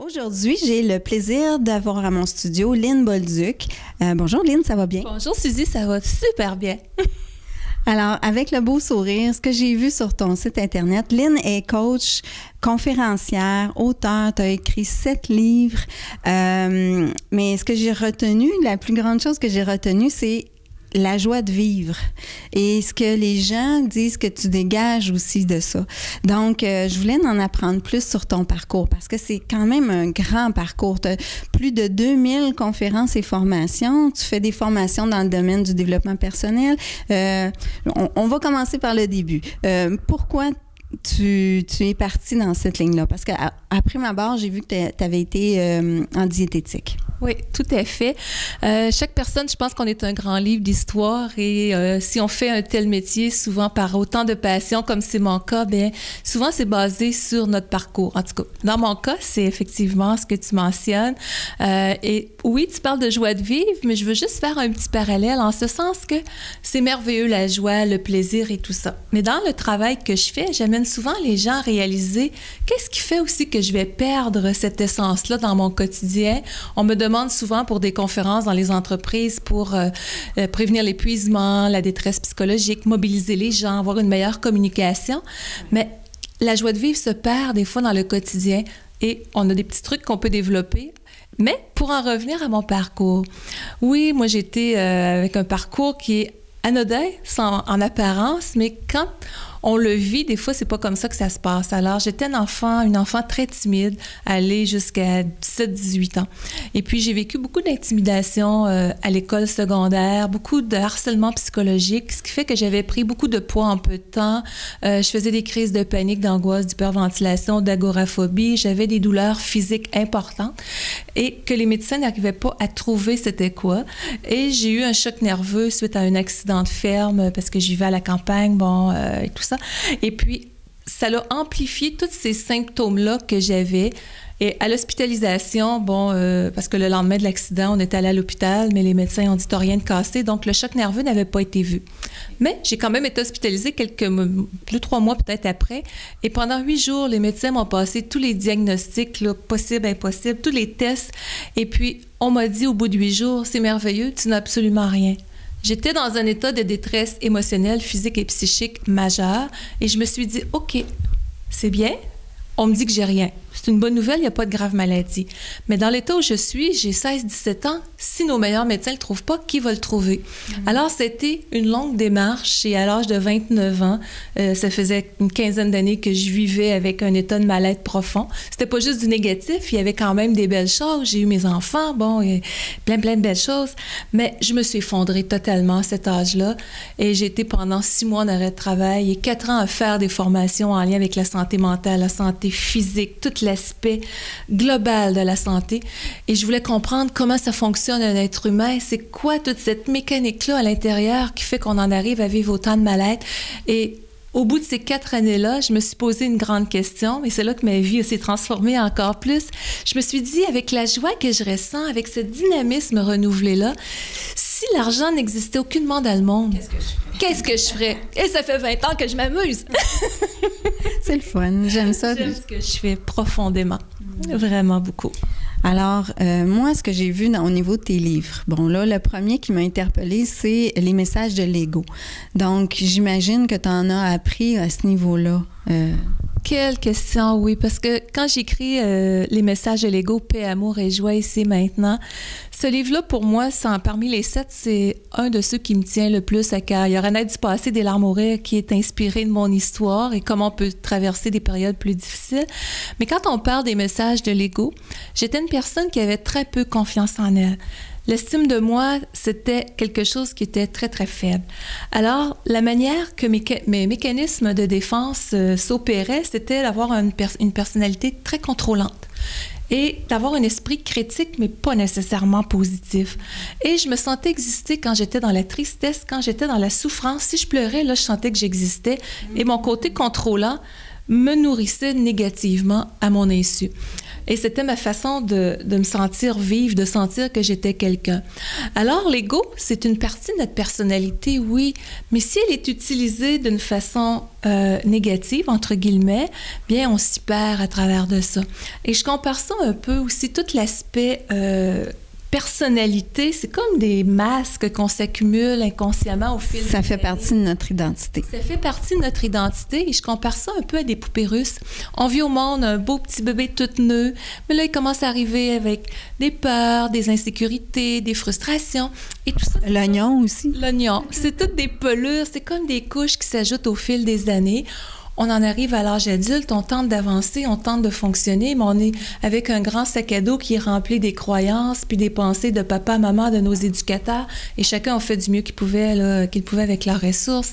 Aujourd'hui, j'ai le plaisir d'avoir à mon studio Lynn Bolduc. Bonjour Lynn, ça va bien? Bonjour Suzy, ça va super bien. Alors, avec le beau sourire, ce que j'ai vu sur ton site Internet, Lynn est coach, conférencière, auteure, tu as écrit 7 livres. Mais ce que j'ai retenu, la plus grande chose que j'ai retenue, c'est la joie de vivre et ce que les gens disent que tu dégages aussi de ça. Donc, je voulais en apprendre plus sur ton parcours parce que c'est quand même un grand parcours. Tu as plus de 2000 conférences et formations. Tu fais des formations dans le domaine du développement personnel. On va commencer par le début. Pourquoi tu es partie dans cette ligne-là? Parce qu'après ma barre, j'ai vu que tu avais été en diététique. Oui, tout à fait. Chaque personne, je pense qu'on est un grand livre d'histoire et si on fait un tel métier, souvent par autant de passion comme c'est mon cas, bien, souvent c'est basé sur notre parcours. En tout cas, dans mon cas, c'est effectivement ce que tu mentionnes. Et oui, tu parles de joie de vivre, mais je veux juste faire un petit parallèle en ce sens que c'est merveilleux la joie, le plaisir et tout ça. Mais dans le travail que je fais, j'amène souvent les gens à réaliser qu'est-ce qui fait aussi que je vais perdre cette essence-là dans mon quotidien. On me demande souvent pour des conférences dans les entreprises pour prévenir l'épuisement, la détresse psychologique, mobiliser les gens, avoir une meilleure communication. Mais la joie de vivre se perd des fois dans le quotidien et on a des petits trucs qu'on peut développer. Mais pour en revenir à mon parcours, oui, moi j'étais avec un parcours qui est anodin en apparence, mais quand on le vit, des fois, c'est pas comme ça que ça se passe. Alors, j'étais une enfant très timide, allée jusqu'à 17-18 ans. Et puis, j'ai vécu beaucoup d'intimidation à l'école secondaire, beaucoup de harcèlement psychologique, ce qui fait que j'avais pris beaucoup de poids en peu de temps. Je faisais des crises de panique, d'angoisse, d'hyperventilation, d'agoraphobie. J'avais des douleurs physiques importantes et que les médecins n'arrivaient pas à trouver c'était quoi. Et j'ai eu un choc nerveux suite à un accident de ferme parce que je vivais à la campagne, et tout ça. Et puis, ça l'a amplifié tous ces symptômes-là que j'avais. Et à l'hospitalisation, parce que le lendemain de l'accident, on est allé à l'hôpital, mais les médecins ont dit « t'as rien de cassé », donc le choc nerveux n'avait pas été vu. Mais j'ai quand même été hospitalisée 2-3 mois peut-être après. Et pendant 8 jours, les médecins m'ont passé tous les diagnostics, là, possibles, impossibles, tous les tests. Et puis, on m'a dit au bout de 8 jours « c'est merveilleux, tu n'as absolument rien ». J'étais dans un état de détresse émotionnelle, physique et psychique majeur et je me suis dit, OK, c'est bien, on me dit que j'ai rien. C'est une bonne nouvelle, il n'y a pas de grave maladie. Mais dans l'état où je suis, j'ai 16-17 ans. Si nos meilleurs médecins ne le trouvent pas, qui va le trouver? Alors, c'était une longue démarche et à l'âge de 29 ans, ça faisait une quinzaine d'années que je vivais avec un état de mal-être profond. C'était pas juste du négatif, il y avait quand même des belles choses. J'ai eu mes enfants, et plein de belles choses. Mais je me suis effondrée totalement à cet âge-là et j'ai été pendant 6 mois en arrêt de travail et 4 ans à faire des formations en lien avec la santé mentale, la santé physique, tout l'aspect global de la santé. Et je voulais comprendre comment ça fonctionne un être humain, c'est quoi toute cette mécanique-là à l'intérieur qui fait qu'on en arrive à vivre autant de mal-être. Et au bout de ces 4 années-là, je me suis posé une grande question, et c'est là que ma vie s'est transformée encore plus. Je me suis dit, avec la joie que je ressens, avec ce dynamisme renouvelé-là, si l'argent n'existait aucunement dans le monde, qu'est-ce que je ferais? Et ça fait 20 ans que je m'amuse. C'est le fun, j'aime ça. J'aime ce que je fais profondément, vraiment beaucoup. Alors, moi, ce que j'ai vu au niveau de tes livres, là, le premier qui m'a interpellée, c'est les messages de l'ego. Donc, j'imagine que tu en as appris à ce niveau-là. Quelle question, oui, parce que quand j'écris les messages de l'ego, paix, amour et joie ici maintenant, ce livre-là, pour moi, parmi les 7, c'est un de ceux qui me tient le plus à cœur. Il y aurait du passé des larmes aux rires qui est inspiré de mon histoire et comment on peut traverser des périodes plus difficiles. Mais quand on parle des messages de l'ego, j'étais une personne qui avait très peu confiance en elle. L'estime de moi, c'était quelque chose qui était très, très faible. Alors, la manière que mes mécanismes de défense s'opéraient, c'était d'avoir une personnalité très contrôlante et d'avoir un esprit critique, mais pas nécessairement positif. Et je me sentais exister quand j'étais dans la tristesse, quand j'étais dans la souffrance. Si je pleurais, là, je sentais que j'existais. Et mon côté contrôlant me nourrissait négativement à mon insu. Et c'était ma façon de me sentir vive, de sentir que j'étais quelqu'un. Alors, l'ego, c'est une partie de notre personnalité, oui, mais si elle est utilisée d'une façon négative, entre guillemets, bien, on s'y perd à travers de ça. Et je compare ça un peu aussi, tout l'aspect personnalité, c'est comme des masques qu'on s'accumule inconsciemment au fil des années. Ça fait partie de notre identité. Ça fait partie de notre identité et je compare ça un peu à des poupées russes. On vit au monde un beau petit bébé tout neuf, mais là, il commence à arriver avec des peurs, des insécurités, des frustrations et tout ça. L'oignon aussi. L'oignon. C'est toutes des pelures, c'est comme des couches qui s'ajoutent au fil des années. On en arrive à l'âge adulte, on tente d'avancer, on tente de fonctionner, mais on est avec un grand sac à dos qui est rempli des croyances puis des pensées de papa, maman, de nos éducateurs, et chacun a fait du mieux qu'il pouvait avec leurs ressources.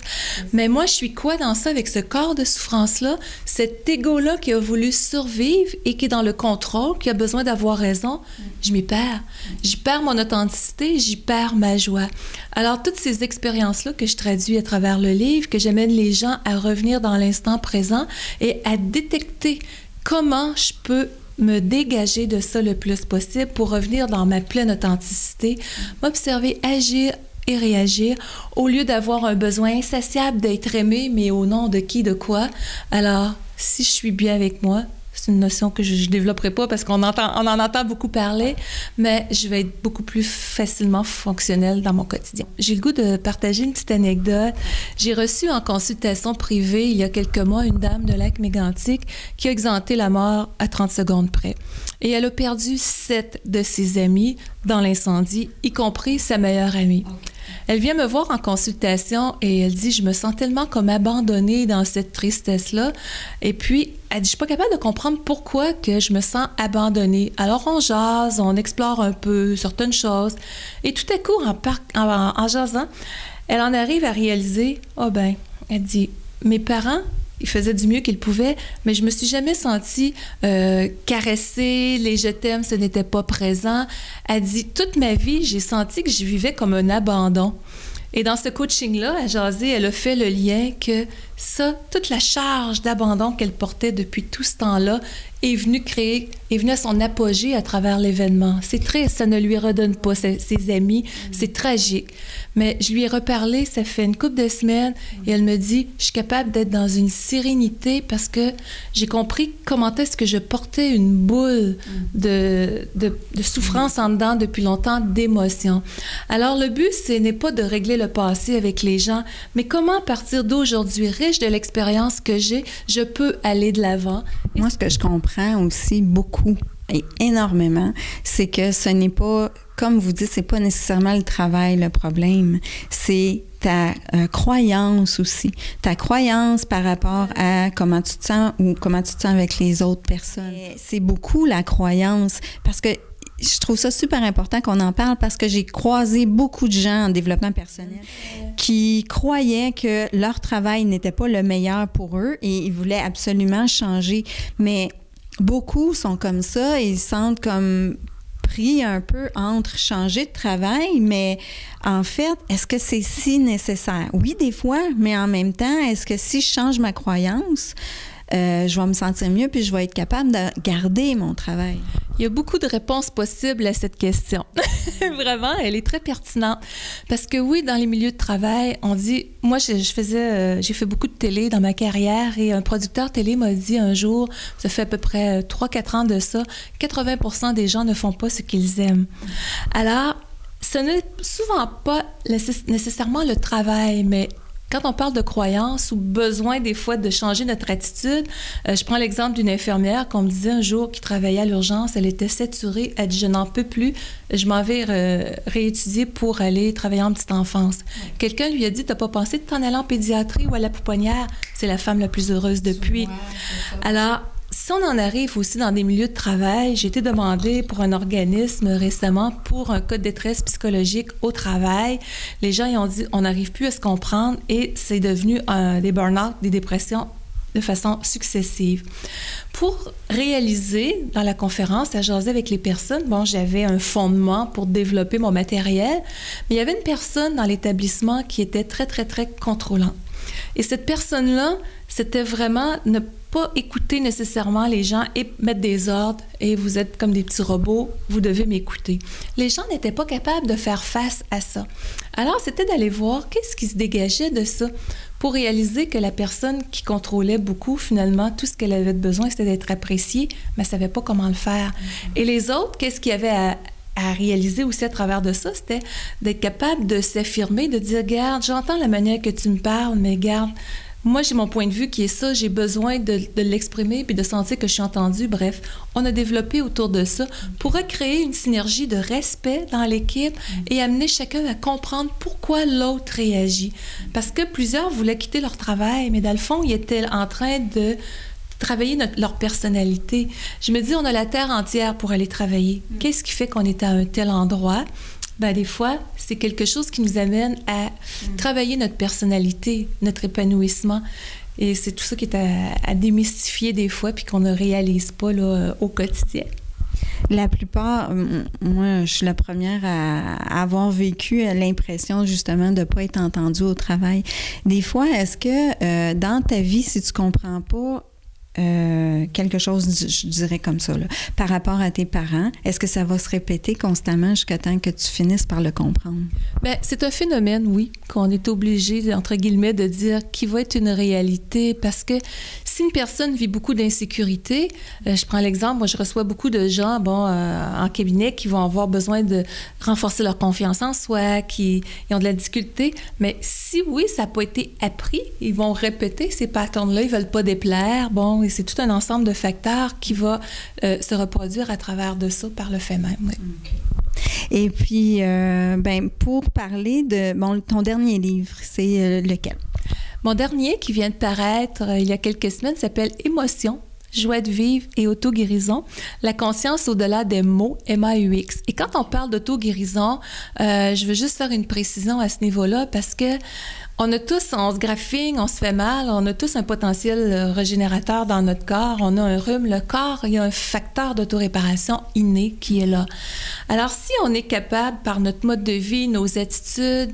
Mais moi, je suis quoi dans ça, avec ce corps de souffrance-là, cet égo-là qui a voulu survivre et qui est dans le contrôle, qui a besoin d'avoir raison, je m'y perds. J'y perds mon authenticité, j'y perds ma joie. Alors, toutes ces expériences-là que je traduis à travers le livre, que j'amène les gens à revenir dans l'instant présent et à détecter comment je peux me dégager de ça le plus possible pour revenir dans ma pleine authenticité, m'observer, agir et réagir au lieu d'avoir un besoin insatiable d'être aimé, mais au nom de qui, de quoi. Alors, si je suis bien avec moi, c'est une notion que je ne développerai pas parce qu'on en entend beaucoup parler, mais je vais être beaucoup plus facilement fonctionnelle dans mon quotidien. J'ai le goût de partager une petite anecdote. J'ai reçu en consultation privée, il y a quelques mois, une dame de Lac-Mégantic qui a exempté la mort à 30 secondes près. Et elle a perdu 7 de ses amis dans l'incendie, y compris sa meilleure amie. Elle vient me voir en consultation et elle dit « Je me sens tellement comme abandonnée dans cette tristesse-là. » Et puis, elle dit « Je suis pas capable de comprendre pourquoi que je me sens abandonnée. » Alors, on jase, on explore un peu certaines choses. Et tout à coup, en jasant, elle en arrive à réaliser « Oh ben, elle dit « Mes parents, ils faisaient du mieux qu'ils pouvaient, mais je me suis jamais sentie caressée, les je t'aime, ce n'était pas présent. » Elle dit, toute ma vie, j'ai senti que je vivais comme un abandon. Et dans ce coaching-là, à jaser, elle a fait le lien que ça, toute la charge d'abandon qu'elle portait depuis tout ce temps-là est venue à son apogée à travers l'événement. C'est triste, ça ne lui redonne pas ses amis, c'est tragique. Mais je lui ai reparlé, ça fait une couple de semaines, et elle me dit, je suis capable d'être dans une sérénité parce que j'ai compris comment est-ce que je portais une boule de souffrance en dedans depuis longtemps, d'émotions. Alors le but, ce n'est pas de régler le passé avec les gens, mais comment à partir d'aujourd'hui, riche de l'expérience que j'ai, je peux aller de l'avant. Moi, ce que je comprends aussi beaucoup et énormément, c'est que ce n'est pas, comme vous dites, c'est pas nécessairement le travail le problème, c'est ta croyance aussi, ta croyance par rapport à comment tu te sens ou comment tu te sens avec les autres personnes. C'est beaucoup la croyance, parce que je trouve ça super important qu'on en parle parce que j'ai croisé beaucoup de gens en développement personnel qui croyaient que leur travail n'était pas le meilleur pour eux et ils voulaient absolument changer. Mais beaucoup sont comme ça et ils sentent comme pris un peu entre changer de travail, mais en fait, est-ce que c'est si nécessaire? Oui, des fois, mais en même temps, est-ce que si je change ma croyance, je vais me sentir mieux puis je vais être capable de garder mon travail? Il y a beaucoup de réponses possibles à cette question. Vraiment, elle est très pertinente. Parce que oui, dans les milieux de travail, on dit... Moi, j'ai fait beaucoup de télé dans ma carrière et un producteur télé m'a dit un jour, ça fait à peu près 3-4 ans de ça, 80% des gens ne font pas ce qu'ils aiment. Alors, ce n'est souvent pas nécessairement le travail, mais... Quand on parle de croyances ou besoin des fois de changer notre attitude, je prends l'exemple d'une infirmière qu'on me disait un jour qui travaillait à l'urgence, elle était saturée, elle dit « je n'en peux plus, je m'en vais réétudier pour aller travailler en petite enfance ». Quelqu'un lui a dit « t'as pas pensé de t'en aller en pédiatrie ou à la pouponnière? C'est la femme la plus heureuse depuis. » Alors, si on en arrive aussi dans des milieux de travail, j'ai été demandée pour un organisme récemment pour un cas de détresse psychologique au travail. Les gens ils ont dit on n'arrive plus à se comprendre et c'est devenu des burn-out, des dépressions de façon successive. Pour réaliser dans la conférence, à jaser avec les personnes, bon, j'avais un fondement pour développer mon matériel, mais il y avait une personne dans l'établissement qui était très, très, très contrôlante. Et cette personne-là, c'était vraiment ne pas écouter nécessairement les gens et mettre des ordres. Et vous êtes comme des petits robots, vous devez m'écouter. Les gens n'étaient pas capables de faire face à ça. Alors, c'était d'aller voir qu'est-ce qui se dégageait de ça pour réaliser que la personne qui contrôlait beaucoup, finalement, tout ce qu'elle avait besoin, c'était d'être appréciée, mais elle ne savait pas comment le faire. Et les autres, qu'est-ce qu'il y avait à réaliser aussi à travers de ça, c'était d'être capable de s'affirmer, de dire, regarde, j'entends la manière que tu me parles, mais regarde, moi, j'ai mon point de vue qui est ça, j'ai besoin de l'exprimer puis de sentir que je suis entendue. Bref, on a développé autour de ça pour recréer une synergie de respect dans l'équipe et amener chacun à comprendre pourquoi l'autre réagit. Parce que plusieurs voulaient quitter leur travail, mais dans le fond, ils étaient en train de travailler leur personnalité. Je me dis, on a la terre entière pour aller travailler. Qu'est-ce qui fait qu'on est à un tel endroit? Ben, des fois, c'est quelque chose qui nous amène à travailler notre personnalité, notre épanouissement. Et c'est tout ça qui est à démystifier des fois puis qu'on ne réalise pas là, au quotidien. La plupart, moi, je suis la première à avoir vécu l'impression justement de ne pas être entendue au travail. Des fois, est-ce que dans ta vie, si tu ne comprends pas quelque chose, je dirais comme ça, là, par rapport à tes parents, est-ce que ça va se répéter constamment jusqu'à temps que tu finisses par le comprendre? Bien, c'est un phénomène, oui, qu'on est obligé, entre guillemets, de dire qui va être une réalité, parce que si une personne vit beaucoup d'insécurité, je prends l'exemple, moi, je reçois beaucoup de gens, en cabinet, qui vont avoir besoin de renforcer leur confiance en soi, qui ont de la difficulté, mais si, oui, ça n'a pas été appris, ils vont répéter ces patterns-là, ils ne veulent pas déplaire, et c'est tout un ensemble de facteurs qui va se reproduire à travers de ça par le fait même. Oui. Okay. Et puis, pour parler de ton dernier livre, c'est lequel? Mon dernier qui vient de paraître il y a quelques semaines s'appelle « Émotion, joie de vivre et auto-guérison, la conscience au-delà des mots, MAUX ». Et quand on parle d'auto-guérison, je veux juste faire une précision à ce niveau-là parce que on se graphine, on se fait mal, on a tous un potentiel régénérateur dans notre corps, on a un rhume, le corps, il y a un facteur d'autoréparation inné qui est là. Alors, si on est capable, par notre mode de vie, nos attitudes,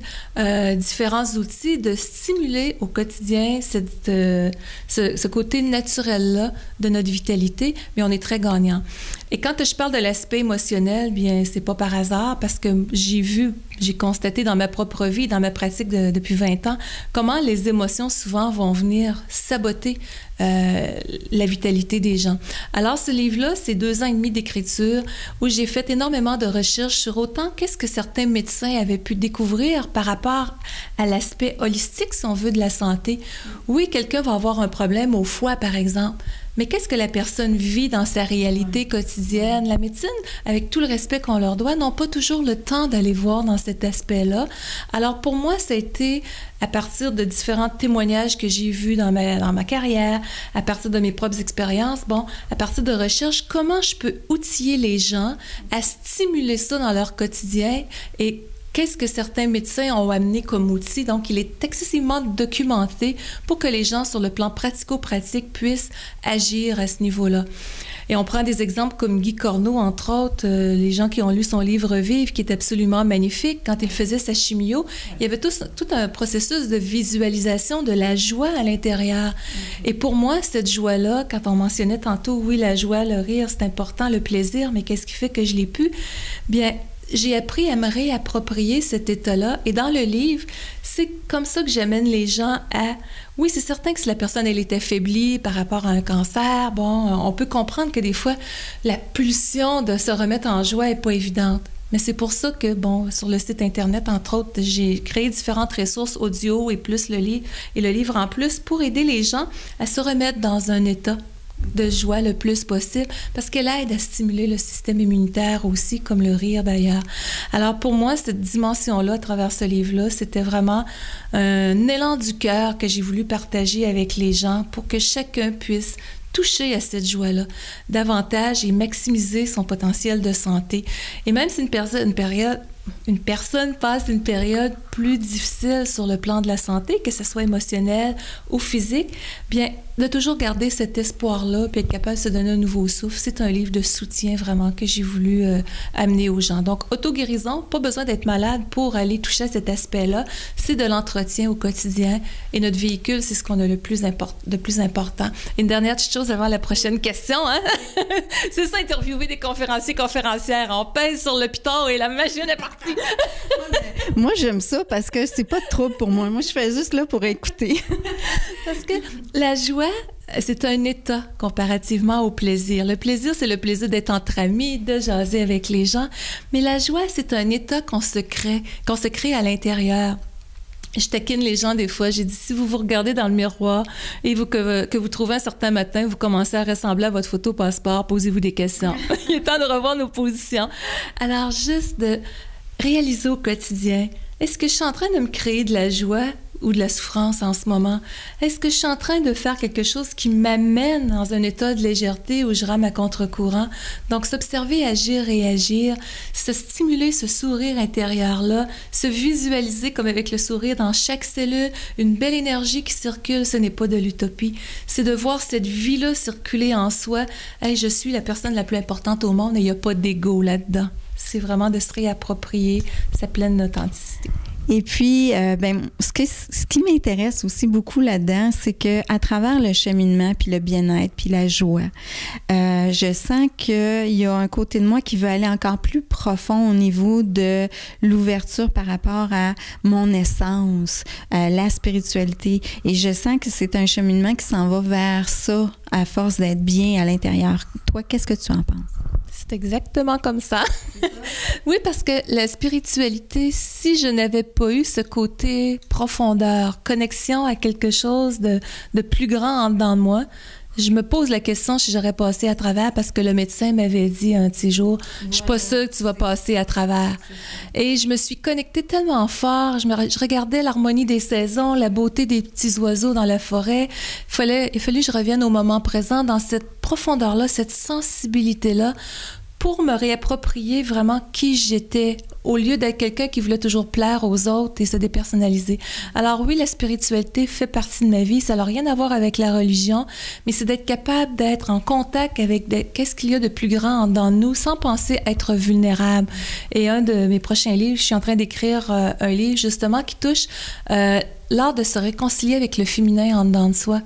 différents outils, de stimuler au quotidien ce côté naturel-là de notre vitalité, bien, on est très gagnant. Et quand je parle de l'aspect émotionnel, bien, c'est pas par hasard parce que j'ai constaté dans ma propre vie, dans ma pratique depuis 20 ans, comment les émotions souvent vont venir saboter la vitalité des gens. Alors, ce livre-là, c'est 2 ans et demi d'écriture où j'ai fait énormément de recherches sur autant qu'est-ce que certains médecins avaient pu découvrir par rapport à l'aspect holistique, si on veut, de la santé. Oui, quelqu'un va avoir un problème au foie, par exemple. Mais qu'est-ce que la personne vit dans sa réalité quotidienne? La médecine, avec tout le respect qu'on leur doit, n'ont pas toujours le temps d'aller voir dans cet aspect-là. Alors, pour moi, ça a été à partir de différents témoignages que j'ai vus dans ma carrière, à partir de mes propres expériences, à partir de recherches, comment je peux outiller les gens à stimuler ça dans leur quotidien et qu'est-ce que certains médecins ont amené comme outil. Donc, il est excessivement documenté pour que les gens, sur le plan pratico-pratique, puissent agir à ce niveau-là. Et on prend des exemples comme Guy Corneau, entre autres, les gens qui ont lu son livre « Vivre », qui est absolument magnifique. Quand il faisait sa chimio, il y avait tout un processus de visualisation de la joie à l'intérieur. Et pour moi, cette joie-là, quand on mentionnait tantôt, oui, la joie, le rire, c'est important, le plaisir, mais qu'est-ce qui fait que je l'ai pu? Bien, j'ai appris à me réapproprier cet état-là. Et dans le livre, c'est comme ça que j'amène les gens à... Oui, c'est certain que si la personne, elle est affaiblie par rapport à un cancer, on peut comprendre que des fois, la pulsion de se remettre en joie n'est pas évidente. Mais c'est pour ça que, sur le site Internet, entre autres, j'ai créé différentes ressources audio et plus le livre en plus pour aider les gens à se remettre dans un état de joie le plus possible, parce qu'elle aide à stimuler le système immunitaire aussi, comme le rire d'ailleurs. Alors pour moi, cette dimension-là, à travers ce livre-là, c'était vraiment un élan du cœur que j'ai voulu partager avec les gens pour que chacun puisse toucher à cette joie-là davantage et maximiser son potentiel de santé. Et même si une une personne passe une période plus difficile sur le plan de la santé, que ce soit émotionnel ou physique, bien, de toujours garder cet espoir-là puis être capable de se donner un nouveau souffle, c'est un livre de soutien vraiment que j'ai voulu amener aux gens. Donc, auto-guérison, pas besoin d'être malade pour aller toucher à cet aspect-là. C'est de l'entretien au quotidien et notre véhicule, c'est ce qu'on a de plus important. Une dernière petite chose avant la prochaine question, hein? C'est ça, interviewer des conférenciers, conférencières. On pèse sur le piton et la machine est partie. Moi, j'aime ça parce que c'est pas de trouble pour moi. Moi, je fais juste là pour écouter. Parce que la joie, c'est un état comparativement au plaisir. Le plaisir, c'est le plaisir d'être entre amis, de jaser avec les gens. Mais la joie, c'est un état qu'on se crée à l'intérieur. Je taquine les gens des fois. J'ai dit, si vous vous regardez dans le miroir et que vous trouvez un certain matin, vous commencez à ressembler à votre photo passeport, posez-vous des questions. Il est temps de revoir nos positions. Alors, juste de réaliser au quotidien, est-ce que je suis en train de me créer de la joie ou de la souffrance en ce moment? Est-ce que je suis en train de faire quelque chose qui m'amène dans un état de légèreté où je rame à contre-courant? Donc, s'observer, agir, réagir, se stimuler ce sourire intérieur-là, se visualiser comme avec le sourire dans chaque cellule, une belle énergie qui circule, ce n'est pas de l'utopie. C'est de voir cette vie-là circuler en soi. Hey, je suis la personne la plus importante au monde et il n'y a pas d'ego là-dedans. C'est vraiment de se réapproprier sa pleine authenticité. Et puis, ce qui m'intéresse aussi beaucoup là-dedans, c'est que à travers le cheminement, puis le bien-être, puis la joie, je sens qu'il y a un côté de moi qui veut aller encore plus profond au niveau de l'ouverture par rapport à mon essence, la spiritualité. Et je sens que c'est un cheminement qui s'en va vers ça à force d'être bien à l'intérieur. Toi, qu'est-ce que tu en penses? C'est exactement comme ça. Oui, parce que la spiritualité, si je n'avais pas eu ce côté profondeur, connexion à quelque chose de plus grand en dedans de moi, je me pose la question si j'aurais passé à travers parce que le médecin m'avait dit un petit jour, je suis pas sûre que tu vas passer à travers. Et je me suis connectée tellement fort, je regardais l'harmonie des saisons, la beauté des petits oiseaux dans la forêt. Il fallait que je revienne au moment présent dans cette profondeur-là, cette sensibilité-là pour me réapproprier vraiment qui j'étais au lieu d'être quelqu'un qui voulait toujours plaire aux autres et se dépersonnaliser. Alors oui, la spiritualité fait partie de ma vie. Ça n'a rien à voir avec la religion, mais c'est d'être capable d'être en contact avec qu'est-ce qu'il y a de plus grand dans nous sans penser être vulnérable. Et un de mes prochains livres, je suis en train d'écrire un livre justement qui touche l'art de se réconcilier avec le féminin en dedans de soi.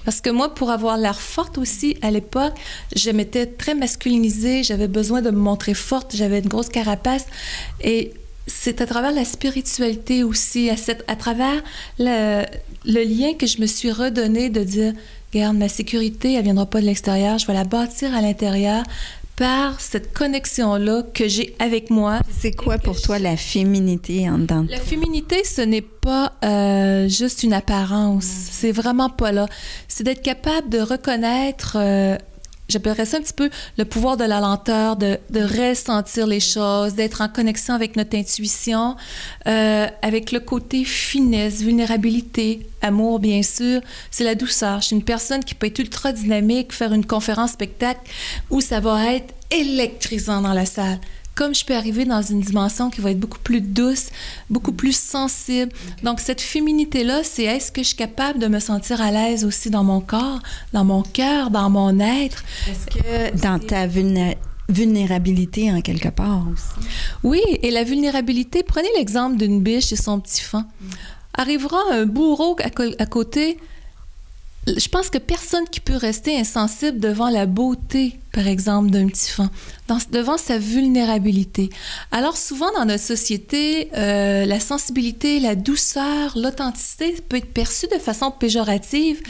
Parce que moi, pour avoir l'air forte aussi, à l'époque, je m'étais très masculinisée, j'avais besoin de me montrer forte, j'avais une grosse carapace. Et c'est à travers la spiritualité aussi, à travers le lien que je me suis redonné de dire, regarde, ma sécurité, elle ne viendra pas de l'extérieur, je vais la bâtir à l'intérieur par cette connexion-là que j'ai avec moi. C'est quoi pour toi la féminité en dedans? La féminité, ce n'est pas juste une apparence. C'est vraiment pas là. C'est d'être capable de reconnaître, j'appellerais ça un petit peu le pouvoir de la lenteur, de ressentir les choses, d'être en connexion avec notre intuition, avec le côté finesse, vulnérabilité, amour, bien sûr. C'est la douceur. Je suis une personne qui peut être ultra dynamique, faire une conférence spectacle où ça va être électrisant dans la salle. Comme je peux arriver dans une dimension qui va être beaucoup plus douce, beaucoup plus sensible. Donc, cette féminité-là, c'est est-ce que je suis capable de me sentir à l'aise aussi dans mon corps, dans mon cœur, dans mon être? Est-ce que dans ta vulnérabilité, en quelque part aussi? Oui, et la vulnérabilité, prenez l'exemple d'une biche et son petit faon. Arrivera un bourreau à côté. Je pense que personne qui peut rester insensible devant la beauté, par exemple, d'un petit faon, devant sa vulnérabilité. Alors souvent dans notre société, la sensibilité, la douceur, l'authenticité peut être perçue de façon péjorative.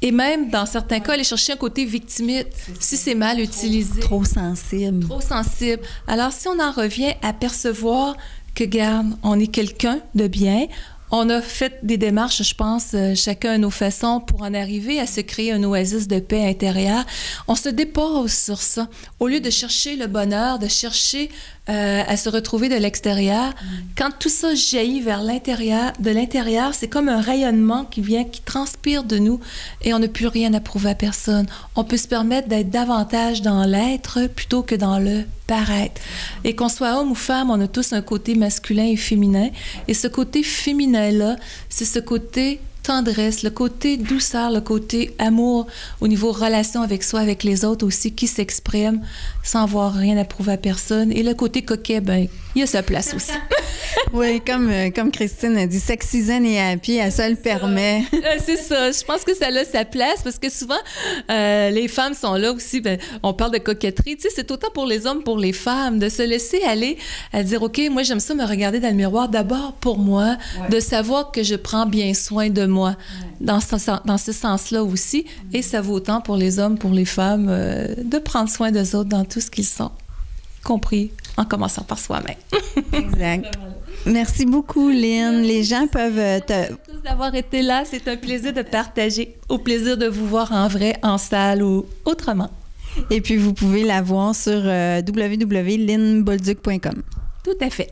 Et même, dans certains cas, aller chercher un côté victimite, si c'est mal utilisé. Trop sensible. Trop sensible. Alors, si on en revient à percevoir que, regarde, on est quelqu'un de bien, on a fait des démarches, je pense, chacun à nos façons pour en arriver à se créer un oasis de paix intérieure. On se dépose sur ça. Au lieu de chercher le bonheur, de chercher à se retrouver de l'extérieur. Quand tout ça jaillit vers l'intérieur, de l'intérieur, c'est comme un rayonnement qui vient, qui transpire de nous et on n'a plus rien à prouver à personne. On peut se permettre d'être davantage dans l'être plutôt que dans le paraître. Et qu'on soit homme ou femme, on a tous un côté masculin et féminin. Et ce côté féminin-là, c'est ce côté tendresse, le côté douceur, le côté amour au niveau relation avec soi, avec les autres aussi, qui s'exprime sans avoir rien à prouver à personne. Et le côté coquet, ben, il y a sa place aussi. Oui, comme Christine a dit, sexy, zen et happy, elle se le permet. C'est ça. Je pense que ça a sa place parce que souvent, les femmes sont là aussi. Ben, on parle de coquetterie. Tu sais, c'est autant pour les hommes, pour les femmes, de se laisser aller à dire, OK, moi, j'aime ça me regarder dans le miroir d'abord pour moi, de savoir que je prends bien soin de moi dans ce sens-là aussi. Et ça vaut autant pour les hommes, pour les femmes, de prendre soin d'eux autres dans tout ce qu'ils sont, compris en commençant par soi-même. Exact. Merci beaucoup, Lynn. Les gens peuvent Merci tous d'avoir été là. C'est un plaisir de partager. Au plaisir de vous voir en vrai, en salle ou autrement. Et puis, vous pouvez la voir sur www.lynnbolduc.com. Tout à fait.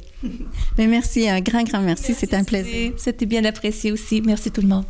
Mais merci, un grand merci. C'était un plaisir. C'était bien apprécié aussi. Merci tout le monde.